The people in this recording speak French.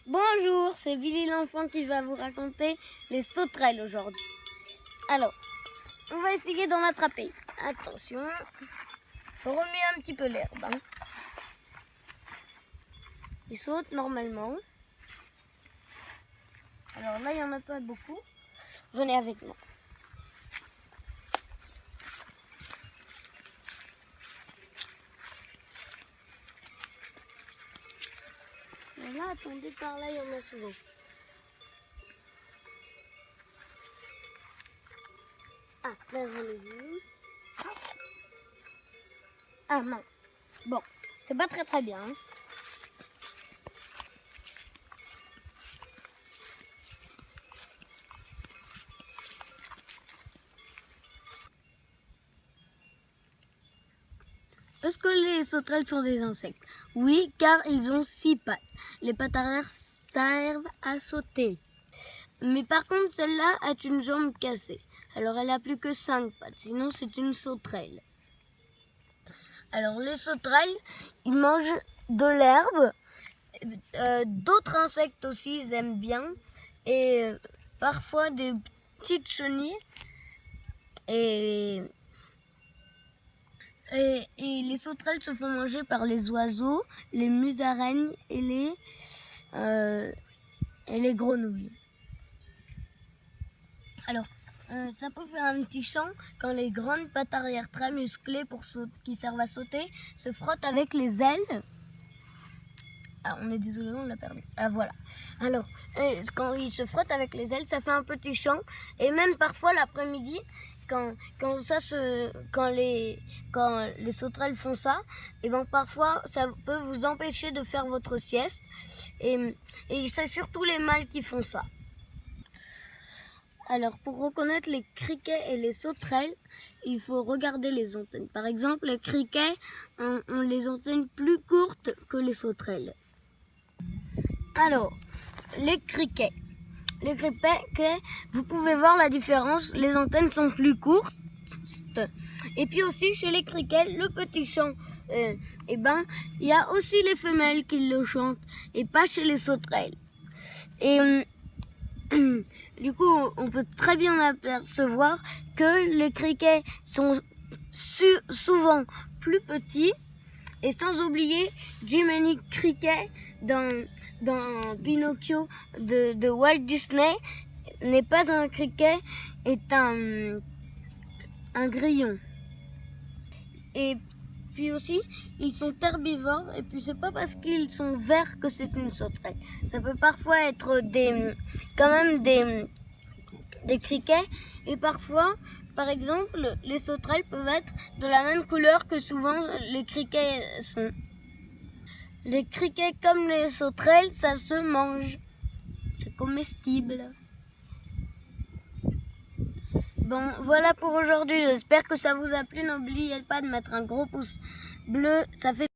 Bonjour, c'est Billy l'enfant qui va vous raconter les sauterelles aujourd'hui. Alors, on va essayer d'en attraper. Attention, faut remuer un petit peu l'herbe. Ils sautent normalement. Alors là, il n'y en a pas beaucoup. Venez avec moi. Et là, attendez, par là, il y en a souvent. Ah, là, j'en ai vu. Ah, mince. Bon, c'est pas très bien. Est-ce que les sauterelles sont des insectes? Oui, car ils ont 6 pattes. Les pattes arrière servent à sauter. Mais par contre, celle-là a une jambe cassée. Alors elle a plus que 5 pattes, sinon c'est une sauterelle. Alors les sauterelles, ils mangent de l'herbe. D'autres insectes aussi, ils aiment bien. Et parfois des petites chenilles. Et les sauterelles se font manger par les oiseaux, les musaraignes et les grenouilles. Alors, ça peut faire un petit chant quand les grandes pattes arrière très musclées qui servent à sauter se frottent avec les ailes. Ah, on est désolé, on l'a perdu. Ah, voilà. Alors, quand ils se frottent avec les ailes, ça fait un petit chant. Et même parfois l'après-midi, quand les sauterelles font ça, et ben parfois ça peut vous empêcher de faire votre sieste. Et c'est surtout les mâles qui font ça. Alors, pour reconnaître les criquets et les sauterelles, il faut regarder les antennes. Par exemple, les criquets ont les antennes plus courtes que les sauterelles. Alors, les criquets. Les criquets, vous pouvez voir la différence. Les antennes sont plus courtes. Et puis aussi, chez les criquets, le petit chant, il y a aussi les femelles qui le chantent et pas chez les sauterelles. Et du coup, on peut très bien apercevoir que les criquets sont souvent plus petits. Et sans oublier Jiminy Cricket dans Pinocchio de Walt Disney n'est pas un criquet, est un grillon. Et puis aussi, ils sont herbivores, et puis c'est pas parce qu'ils sont verts que c'est une sauterelle. Ça peut parfois être quand même des criquets, et parfois, par exemple, les sauterelles peuvent être de la même couleur que souvent les criquets sont. Les criquets comme les sauterelles, ça se mange. C'est comestible. Bon, voilà pour aujourd'hui. J'espère que ça vous a plu. N'oubliez pas de mettre un gros pouce bleu. Ça fait